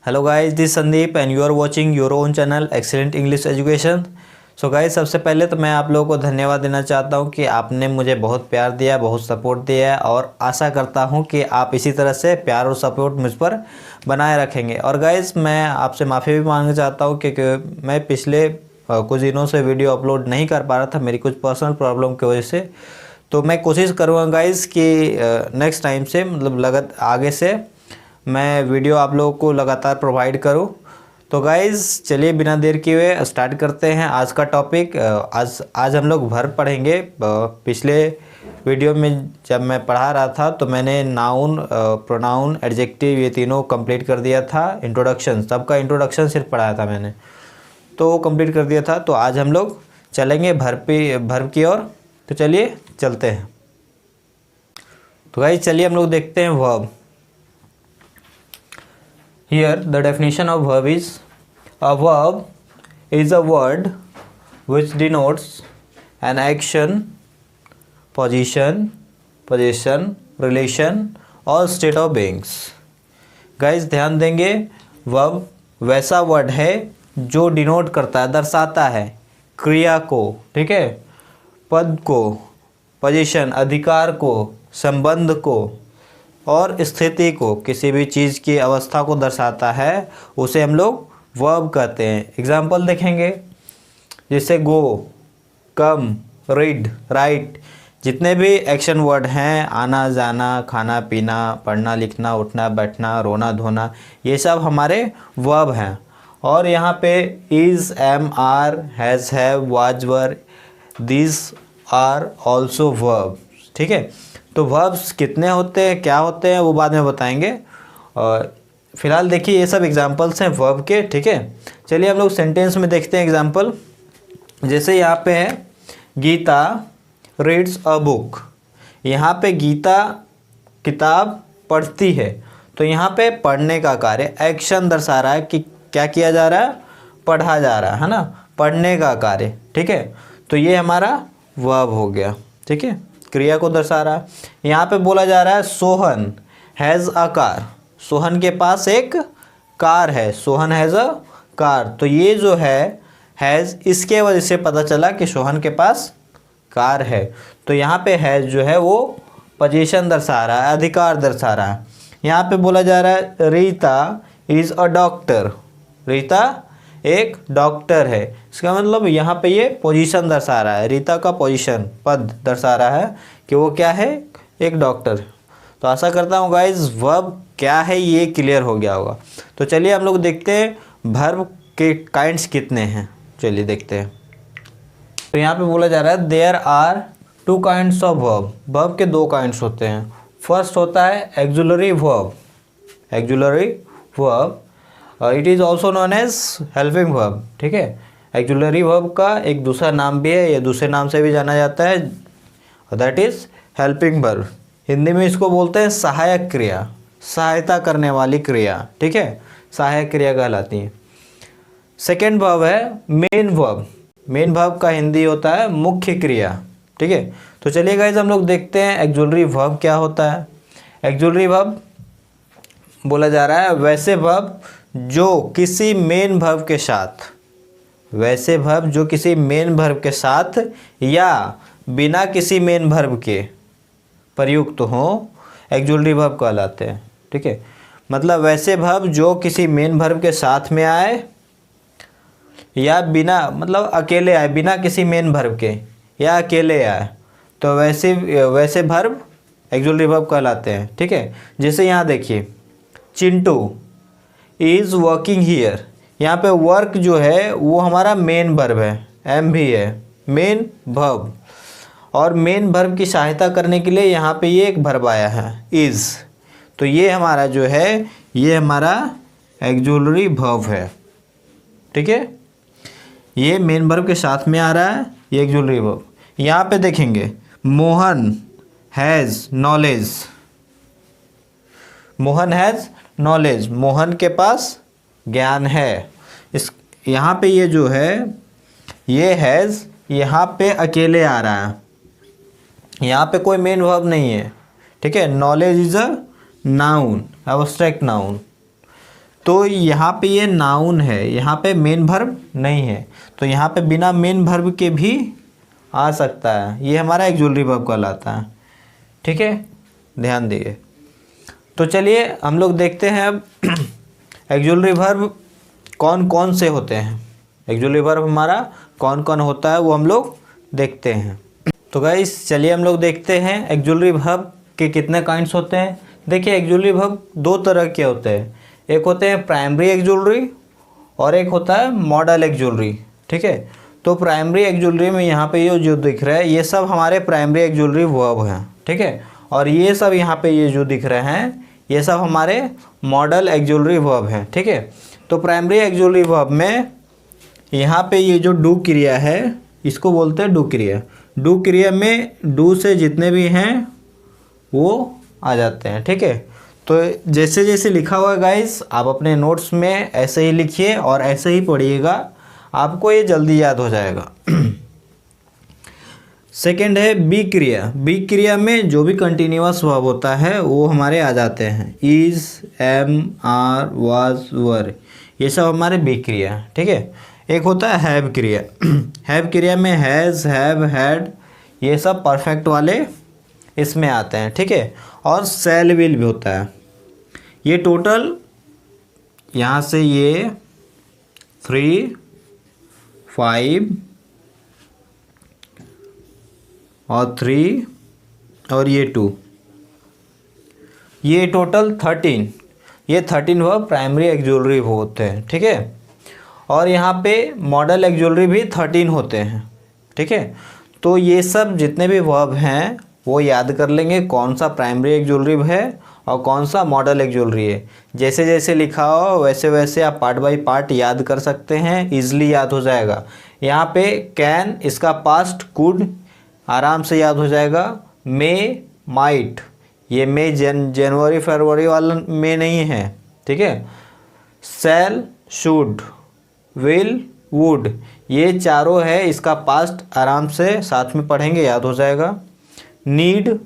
Hello guys, this Sandeep and you are watching your own channel excellent English education. So guys, सबसे पहले तो मैं आप लोगों को धन्यवाद देना चाहता हूं कि आपने मुझे बहुत प्यार दिया, बहुत सपोर्ट दिया है और आशा करता हूं कि आप इसी तरह से प्यार और सपोर्ट मुझ पर बनाए रखेंगे। और गाइस, मैं आपसे माफ़ी भी मांगना चाहता हूँ क्योंकि मैं पिछले कुछ दिनों से वीडियो अपलोड नहीं कर पा रहा था, मेरी कुछ पर्सनल प्रॉब्लम की वजह से। तो मैं कोशिश करूँगा गाइस कि नेक्स्ट टाइम से मतलब आगे से मैं वीडियो आप लोगों को लगातार प्रोवाइड करूं। तो गाइज़ चलिए बिना देर किए हुए स्टार्ट करते हैं आज का टॉपिक। आज हम लोग वर्ब पढ़ेंगे। पिछले वीडियो में जब मैं पढ़ा रहा था तो मैंने नाउन, प्रोनाउन, एडजेक्टिव ये तीनों कंप्लीट कर दिया था। इंट्रोडक्शन, सबका इंट्रोडक्शन सिर्फ पढ़ाया था मैंने, तो वो कंप्लीट कर दिया था। तो आज हम लोग चलेंगे वर्ब की ओर। तो चलिए चलते हैं। तो गाइज़ चलिए हम लोग देखते हैं verb. Here the definition of verb is: a verb is a word which denotes an action, position, possession, relation or state of beings। Guys ध्यान देंगे, verb वैसा वर्ड है जो डिनोट करता है, दर्शाता है क्रिया को, ठीक है, पद को, पोजीशन अधिकार को, संबंध को और स्थिति को, किसी भी चीज़ की अवस्था को दर्शाता है, उसे हम लोग वर्ब कहते हैं। एग्जाम्पल देखेंगे, जैसे गो, कम, रीड, राइट, जितने भी एक्शन वर्ड हैं, आना जाना, खाना पीना, पढ़ना लिखना, उठना बैठना, रोना धोना, ये सब हमारे वर्ब हैं। और यहाँ पे is, am, are, has, have, was, were, this are also verb, ठीक है। तो वर्ब्स कितने होते हैं, क्या होते हैं, वो बाद में बताएंगे। और फिलहाल देखिए ये सब एग्जांपल्स हैं वर्ब के, ठीक है। चलिए हम लोग सेंटेंस में देखते हैं एग्जांपल। जैसे यहाँ पे है गीता रीड्स अ बुक। यहाँ पे गीता किताब पढ़ती है, तो यहाँ पे पढ़ने का कार्य, एक्शन दर्शा रहा है कि क्या किया जा रहा है, पढ़ा जा रहा है ना, पढ़ने का कार्य, ठीक है। तो ये हमारा वर्ब हो गया, ठीक है, क्रिया को दर्शा रहा है। यहाँ पे बोला जा रहा है Sohan has a car. Sohan के पास एक कार है, सोहन हैज़ अ कार। तो ये जो है हैज़, इसके वजह से पता चला कि सोहन के पास कार है। तो यहाँ पे हैज़ जो है वो पोजीशन दर्शा रहा है, अधिकार दर्शा रहा है। यहाँ पे बोला जा रहा है Rita is a doctor. Rita एक डॉक्टर है, इसका मतलब यहाँ पे ये पोजीशन दर्शा रहा है, रीता का पोजीशन, पद दर्शा रहा है कि वो क्या है, एक डॉक्टर। तो आशा करता हूँ गाइज वर्ब क्या है ये क्लियर हो गया होगा। तो चलिए हम लोग देखते हैं वर्ब के काइंड्स कितने हैं, चलिए देखते हैं। तो यहाँ पे बोला जा रहा है there are two kinds of verb. Verb के दो काइंड्स होते हैं। फर्स्ट होता है auxiliary verb. Auxiliary verb it is also known as helping verb, ठीक है। एक्जुलरी वर्ब का एक दूसरा नाम भी है, या दूसरे नाम से भी जाना जाता है, that is helping verb. Hindi में इसको बोलते हैं सहायक क्रिया, सहायता करने वाली क्रिया, ठीक है, सहायक क्रिया कहलाती है। सेकेंड वर्ब है मेन वर्ब। मेन वर्ब का हिंदी होता है मुख्य क्रिया, ठीक है। तो चलिए गाइस हम लोग देखते हैं एक्जुलरी वर्ब क्या होता है। एक्जुलरी वर्ब बोला जा रहा है वैसे वर्ब जो किसी मेन वर्ब के साथ, वैसे वर्ब जो किसी मेन वर्ब के साथ या बिना किसी मेन वर्ब के प्रयुक्त हो, एक्जुलरी वर्ब कहलाते हैं, ठीक है। मतलब वैसे वर्ब जो किसी मेन वर्ब के साथ में आए या बिना, मतलब अकेले आए, बिना किसी मेन वर्ब के, या अकेले आए, तो वैसे वर्ब एक्जुलरी वर्ब कहलाते हैं, ठीक है। जैसे यहाँ देखिए चिंटू इज़ वर्किंग हियर। यहाँ पे वर्क जो है वो हमारा मेन वर्ब है, एम भी है, मेन वर्ब। और मेन वर्ब की सहायता करने के लिए यहाँ पे ये एक वर्ब आया है इज़। तो ये हमारा जो है ये हमारा एक्जुलरी वर्ब है, ठीक है। ये मेन वर्ब के साथ में आ रहा है, ये एक्जुलरी वर्ब। यहाँ पे देखेंगे Mohan has knowledge. Mohan has knowledge, Mohan के पास ज्ञान है। इस यहाँ पे ये जो है ये हैज़ यहाँ पे अकेले आ रहा है, यहाँ पे कोई मेन वर्ब नहीं है, ठीक है। Knowledge is a noun, abstract noun. तो यहाँ पे ये नाउन है, यहाँ पे मेन वर्ब नहीं है, तो यहाँ पे बिना मेन वर्ब के भी आ सकता है, ये हमारा ऑक्सिलरी वर्ब कहलाता है। ठीक है, ध्यान दिए। तो चलिए हम लोग देखते हैं अब ऑक्सिलरी वर्ब कौन कौन से होते हैं, ऑक्सिलरी वर्ब हमारा कौन कौन होता है वो हम लोग देखते हैं। तो गाइस चलिए हम लोग देखते हैं ऑक्सिलरी वर्ब के कितने काइंड्स होते हैं। देखिए ऑक्सिलरी वर्ब दो तरह के होते हैं, एक होते हैं प्राइमरी ऑक्सिलरी और एक होता है मॉडल ऑक्सिलरी। ठीक है, तो प्राइमरी ऑक्सिलरी में यहाँ पे ये जो दिख रहा है ये सब हमारे प्राइमरी ऑक्सिलरी वर्ब हैं। ठीक है, और ये सब यहाँ पे ये जो दिख रहे हैं ये सब हमारे मॉडल ऑक्सिलरी वर्ब हैं। ठीक है, तो प्राइमरी ऑक्सिलरी वर्ब में यहाँ पे ये जो डू क्रिया है इसको बोलते हैं डू क्रिया। डू क्रिया में डू से जितने भी हैं वो आ जाते हैं। ठीक है, तो जैसे जैसे लिखा हुआ है गाइस आप अपने नोट्स में ऐसे ही लिखिए और ऐसे ही पढ़िएगा, आपको ये जल्दी याद हो जाएगा। सेकंड है बी क्रिया। बी क्रिया में जो भी कंटिन्यूअस वर्ब होता है वो हमारे आ जाते हैं, इज, एम, आर, वाज, वर, ये सब हमारे बी क्रिया है। ठीक है, एक होता है हैव क्रिया। हैव क्रिया में हैज़, हैव, हैड, ये सब परफेक्ट वाले इसमें आते हैं। ठीक है, और सेल विल भी होता है। ये टोटल यहाँ से ये 3, 5 और 3 और ये 2, ये टोटल 13, ये 13 वर्ब प्राइमरी ऑक्सिलरी होते हैं। ठीक है, और यहाँ पे मॉडल ऑक्सिलरी भी 13 होते हैं। ठीक है, तो ये सब जितने भी वर्ब हैं वो याद कर लेंगे कौन सा प्राइमरी ऑक्सिलरी है और कौन सा मॉडल ऑक्सिलरी है। जैसे जैसे लिखा हो वैसे वैसे आप पार्ट बाय पार्ट याद कर सकते हैं, ईजिली याद हो जाएगा। यहाँ पे कैन, इसका पास्ट कुड आराम से याद हो जाएगा। मे, माइट, ये मे जनवरी फरवरी वाला मे नहीं है। ठीक है, सेल, शुड, विल, वुड, ये चारों है, इसका पास्ट आराम से साथ में पढ़ेंगे याद हो जाएगा। नीड,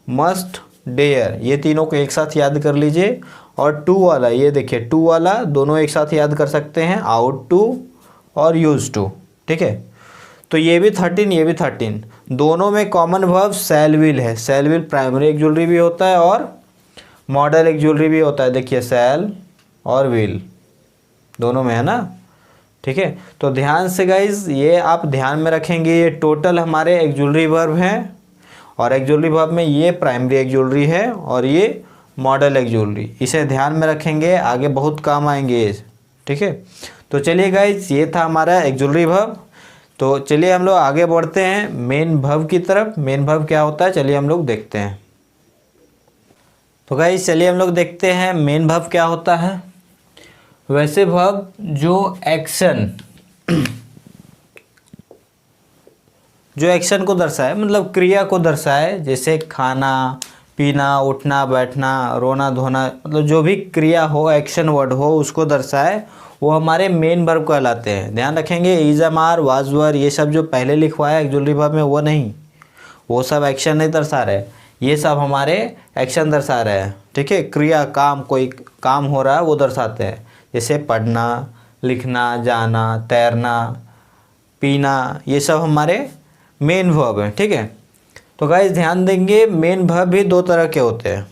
मस्ट, डेयर, ये तीनों को एक साथ याद कर लीजिए। और टू वाला, ये देखिए टू वाला दोनों एक साथ याद कर सकते हैं, आउट टू और यूज टू। ठीक है, तो ये भी 13, ये भी 13, दोनों में कॉमन वर्ब सेल विल है। सेल विल प्राइमरी ऑक्सिलरी भी होता है और मॉडल ऑक्सिलरी भी होता है। देखिए सेल और विल दोनों में है ना। ठीक है, तो ध्यान से गाइज ये आप ध्यान में रखेंगे, ये टोटल हमारे ऑक्सिलरी वर्ब हैं और ऑक्सिलरी वर्ब में ये प्राइमरी ऑक्सिलरी है और ये मॉडल ऑक्सिलरी, इसे ध्यान में रखेंगे, आगे बहुत काम आएंगे। ठीक है, तो चलिए गाइज ये था हमारा ऑक्सिलरी वर्ब। तो चलिए हम लोग आगे बढ़ते हैं मेन वर्ब की तरफ। मेन वर्ब क्या होता है चलिए हम लोग देखते हैं। तो गाइज चलिए हम लोग देखते हैं मेन वर्ब क्या होता है। वैसे वर्ब जो एक्शन को दर्शाए, मतलब क्रिया को दर्शाए, जैसे खाना, पीना, उठना, बैठना, रोना, धोना, मतलब जो भी क्रिया हो, एक्शन वर्ड हो, उसको दर्शाए, वो हमारे मेन वर्ब कहलाते हैं। ध्यान रखेंगे इज, एम, आर, वाज, वर, ये सब जो पहले लिखवाया ऑक्सिलरी वर्ब में वो नहीं, वो सब एक्शन नहीं दर्शा रहे, ये सब हमारे एक्शन दर्शा रहे हैं। ठीक है, क्रिया, काम, कोई काम हो रहा है वो दर्शाते हैं, जैसे पढ़ना, लिखना, जाना, तैरना, पीना, ये सब हमारे मेन वर्ब है। ठीक है, तो गाइस ध्यान देंगे मेन वर्ब भी दो तरह के होते हैं।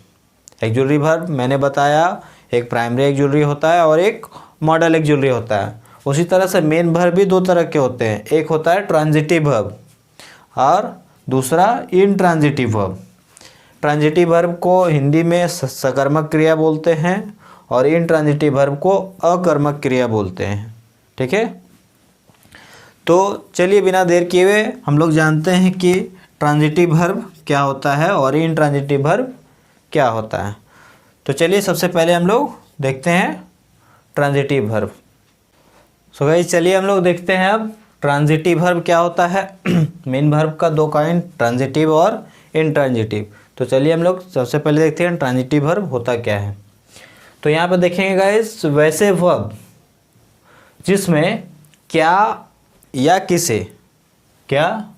ऑक्सिलरी वर्ब मैंने बताया, एक प्राइमरी ऑक्सिलरी होता है और एक मॉडल ऑक्सिलरी होता है। उसी तरह से मेन वर्ब भी दो तरह के होते हैं, एक होता है ट्रांजिटिव वर्ब और दूसरा इनट्रांजिटिव वर्ब। ट्रांजिटिव वर्ब को हिंदी में सकर्मक क्रिया बोलते हैं और इनट्रांजिटिव वर्ब को अकर्मक क्रिया बोलते हैं। ठीक है, तो चलिए बिना देर किए हुए हम लोग जानते हैं कि ट्रांजिटिव वर्ब क्या होता है और इनट्रांजिटिव वर्ब क्या होता है। तो चलिए सबसे पहले हम लोग देखते हैं ट्रांजिटिव वर्ब। सो गाइस चलिए हम लोग देखते हैं अब ट्रांजिटिव वर्ब क्या होता है। मेन वर्ब का दो काइंड, ट्रांजिटिव और इनट्रांजिटिव। तो चलिए हम लोग सबसे पहले देखते हैं ट्रांजिटिव वर्ब होता क्या है। तो यहाँ पर देखेंगे गाइस, वैसे वर्ब जिसमें क्या या किसे, क्या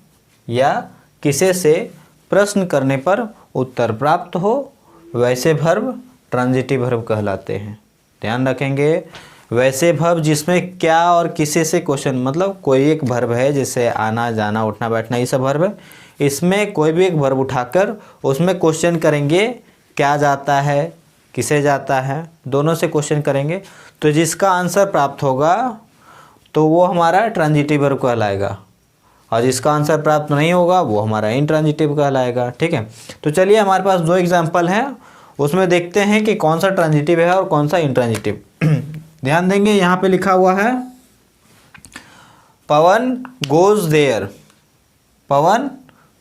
या किसे से प्रश्न करने पर उत्तर प्राप्त हो, वैसे वर्ब ट्रांजिटिव वर्ब कहलाते हैं। ध्यान रखेंगे, वैसे वर्ब जिसमें क्या और किसे से क्वेश्चन, मतलब कोई एक वर्ब है जैसे आना जाना उठना बैठना ये सब वर्ब है, इसमें कोई भी एक वर्ब उठाकर उसमें क्वेश्चन करेंगे, क्या जाता है किसे जाता है, दोनों से क्वेश्चन करेंगे, तो जिसका आंसर प्राप्त होगा तो वो हमारा ट्रांजिटिव वर्ब कहलाएगा, और जिसका आंसर प्राप्त नहीं होगा वो हमारा इंट्रांजिटिव कहलाएगा। ठीक है, तो चलिए हमारे पास दो एग्जाम्पल हैं, उसमें देखते हैं कि कौन सा ट्रांजिटिव है और कौन सा इंट्रांजिटिव। ध्यान देंगे, यहाँ पे लिखा हुआ है Pawan goes there, Pawan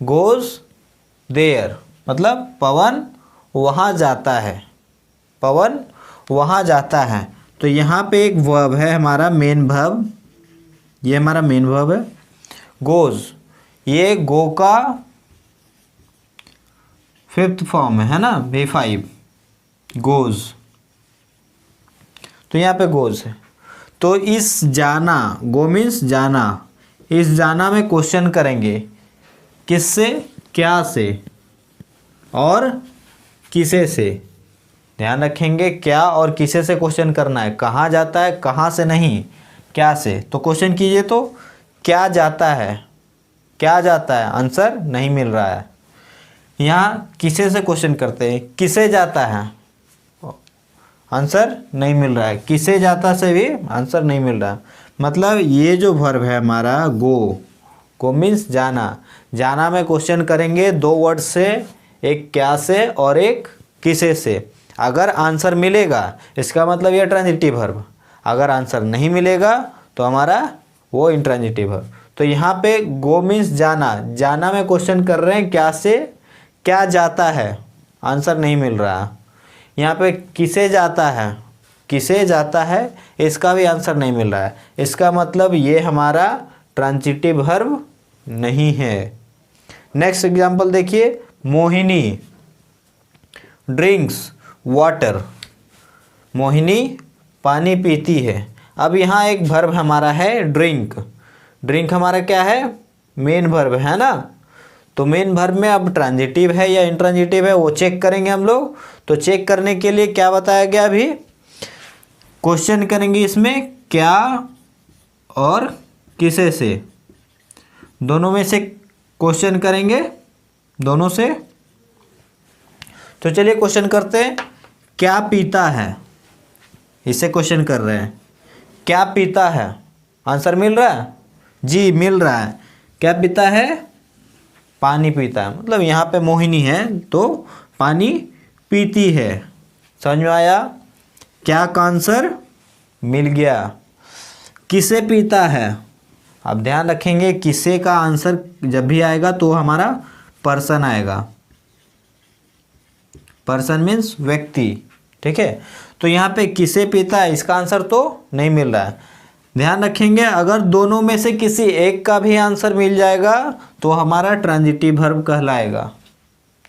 goes there मतलब पवन वहाँ जाता है, पवन वहाँ जाता है। तो यहाँ पे एक वर्ब है हमारा मेन वर्ब, ये हमारा मेन वर्ब है गोज, ये गो का फिफ्थ फॉर्म है ना, V5 गोज, तो यहाँ पे गोज है। तो इस जाना, गो मीन्स जाना, इस जाना में क्वेश्चन करेंगे किससे, क्या से और किसे से। ध्यान रखेंगे, क्या और किसे से क्वेश्चन करना है, कहाँ जाता है कहाँ से नहीं, क्या से। तो क्वेश्चन कीजिए, तो क्या जाता है, क्या जाता है, आंसर नहीं मिल रहा है। यहाँ किसे से क्वेश्चन करते हैं, किसे जाता है, आंसर नहीं मिल रहा है, किसे जाता से भी आंसर नहीं मिल रहा है। मतलब ये जो वर्ब है हमारा गो, गो मीन्स जाना, जाना में क्वेश्चन करेंगे दो वर्ड से, एक क्या से और एक किसे से। अगर आंसर मिलेगा इसका मतलब यह ट्रांजिटिव वर्ब, अगर आंसर नहीं मिलेगा तो हमारा वो इंट्रांजिटिव वर्ब। तो यहाँ पे गो मीन्स जाना, जाना में क्वेश्चन कर रहे हैं क्या से, क्या जाता है, आंसर नहीं मिल रहा। यहाँ पे किसे जाता है, किसे जाता है, इसका भी आंसर नहीं मिल रहा है, इसका मतलब ये हमारा ट्रांजिटिव वर्ब नहीं है। नेक्स्ट एग्जांपल देखिए, मोहिनी ड्रिंक्स वाटर, मोहिनी पानी पीती है। अब यहाँ एक वर्ब हमारा है ड्रिंक, ड्रिंक हमारा क्या है, मेन वर्ब है ना। तो मेन वर्ब में अब ट्रांजिटिव है या इंट्रांजिटिव है वो चेक करेंगे हम लोग। तो चेक करने के लिए क्या बताया गया, अभी क्वेश्चन करेंगे इसमें क्या और किसे से, दोनों में से क्वेश्चन करेंगे, दोनों से। तो चलिए क्वेश्चन करते हैं, क्या पीता है, इससे क्वेश्चन कर रहे हैं, क्या पीता है, आंसर मिल रहा है, जी मिल रहा है। क्या पीता है, पानी पीता है, मतलब यहाँ पे मोहिनी है तो पानी पीती है। समझ में आया, क्या का आंसर मिल गया। किसे पीता है, अब ध्यान रखेंगे किसे का आंसर जब भी आएगा तो हमारा पर्सन आएगा, पर्सन मीन्स व्यक्ति। ठीक है, तो यहाँ पे किसे पीता है इसका आंसर तो नहीं मिल रहा है। ध्यान रखेंगे, अगर दोनों में से किसी एक का भी आंसर मिल जाएगा तो हमारा ट्रांजिटिव वर्ब कहलाएगा।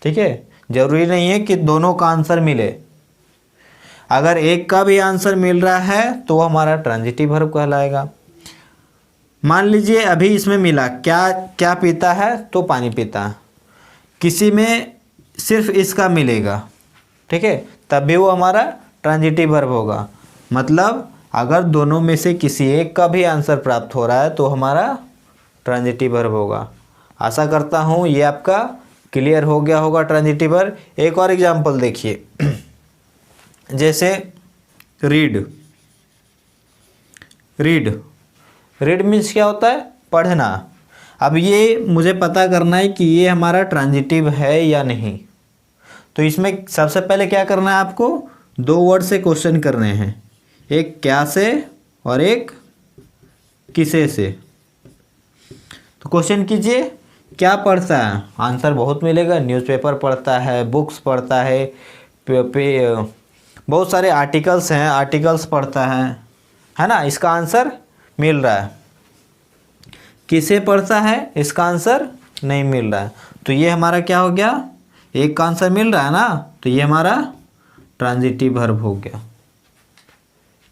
ठीक है, जरूरी नहीं है कि दोनों का आंसर मिले, अगर एक का भी आंसर मिल रहा है तो हमारा ट्रांजिटिव वर्ब कहलाएगा। मान लीजिए अभी इसमें मिला क्या, क्या पीता है तो पानी पीता है, किसी में सिर्फ इसका मिलेगा, ठीक है, तब भी वो हमारा ट्रांजिटिव वर्ब होगा। मतलब अगर दोनों में से किसी एक का भी आंसर प्राप्त हो रहा है तो हमारा ट्रांजिटिव वर्ब होगा। आशा करता हूँ ये आपका क्लियर हो गया होगा ट्रांजिटिव वर्ब। एक और एग्जांपल देखिए, जैसे रीड, रीड, रीड मीन्स क्या होता है, पढ़ना। अब ये मुझे पता करना है कि ये हमारा ट्रांजिटिव है या नहीं। तो इसमें सबसे पहले क्या करना है आपको, दो वर्ड से क्वेश्चन करने हैं, एक क्या से और एक किसे से। तो क्वेश्चन कीजिए, क्या पढ़ता है, आंसर बहुत मिलेगा, न्यूज़पेपर पढ़ता है, बुक्स पढ़ता है, बहुत सारे आर्टिकल्स हैं, आर्टिकल्स पढ़ता है ना, इसका आंसर मिल रहा है। किसे पढ़ता है इसका आंसर नहीं मिल रहा है। तो ये हमारा क्या हो गया, एक का आंसर मिल रहा है ना, तो ये हमारा ट्रांजिटिव वर्ब हो गया।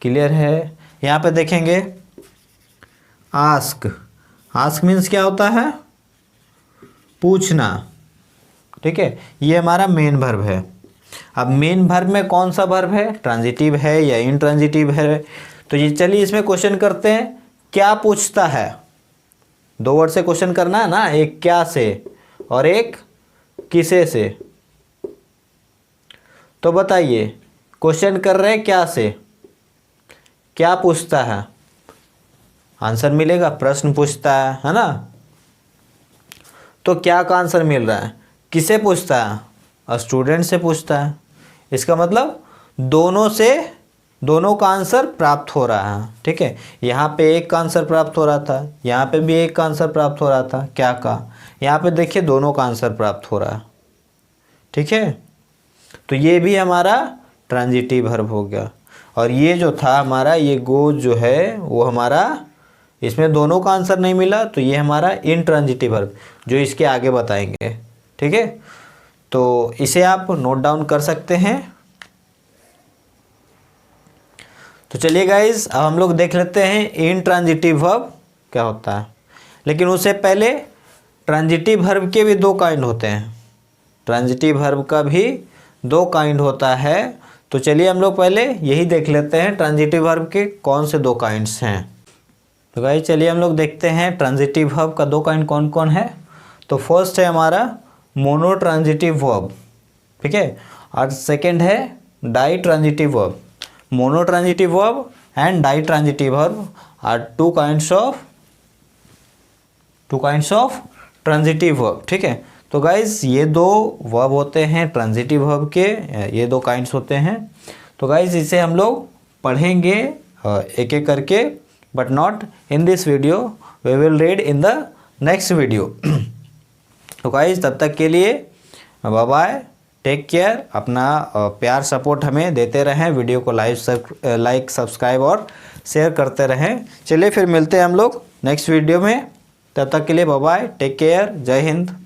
क्लियर है। यहाँ पे देखेंगे आस्क, आस्क मीन्स क्या होता है, पूछना। ठीक है, ये हमारा मेन वर्ब है। अब मेन वर्ब में कौन सा वर्ब है, ट्रांजिटिव है या इंट्रांजिटिव है? तो ये चलिए इसमें क्वेश्चन करते हैं। क्या पूछता है, 2 वर्ड से क्वेश्चन करना है ना, एक क्या से और एक किसे से। तो बताइए, क्वेश्चन कर रहे हैं क्या से, क्या पूछता है, आंसर मिलेगा, प्रश्न पूछता है ना। तो क्या का आंसर मिल रहा है, किसे पूछता है, स्टूडेंट से पूछता है। इसका मतलब दोनों का आंसर प्राप्त हो रहा है। ठीक है, यहाँ पे एक का आंसर प्राप्त हो रहा था, यहाँ पे भी एक का आंसर प्राप्त हो रहा था, क्या का, यहाँ पे देखिए दोनों का आंसर प्राप्त हो रहा है। ठीक है, तो ये भी हमारा ट्रांजिटिव वर्ब हो गया। और ये जो था हमारा ये गोज जो है वो हमारा, इसमें दोनों का आंसर नहीं मिला, तो ये हमारा इंट्रांजिटिव वर्ब जो इसके आगे बताएंगे। ठीक है, तो इसे आप नोट डाउन कर सकते हैं। तो चलिए गाइज, अब हम लोग देख लेते हैं इंट्रांजिटिव वर्ब क्या होता है। लेकिन उससे पहले ट्रांजिटिव वर्ब के भी 2 काइंड होते हैं। ट्रांजिटिव वर्ब का भी 2 काइंड होता है। तो चलिए हम लोग पहले यही देख लेते हैं ट्रांजिटिव वर्ब के कौन से 2 काइंड्स हैं। तो गाइस चलिए हम लोग देखते हैं ट्रांजिटिव वर्ब का 2 काइंड कौन कौन है। तो फर्स्ट है हमारा मोनो ट्रांजिटिव वर्ब, ठीक है, और सेकंड है ditransitive verb. Monotransitive verb and ditransitive verb are two kinds of transitive verb. ठीक है, तो गाइज ये 2 वर्ब होते हैं ट्रांजिटिव वर्ब के, ये 2 काइंड्स होते हैं। तो गाइज इसे हम लोग पढ़ेंगे एक एक करके, but not in this video, we will read in the next video. तो गाइज तब तक के लिए बाय बाय, टेक केयर, अपना प्यार सपोर्ट हमें देते रहें, वीडियो को लाइक सब्सक्राइब और शेयर करते रहें। चलिए फिर मिलते हैं हम लोग नेक्स्ट वीडियो में, तब तक के लिए बाय बाय, टेक केयर, जय हिंद।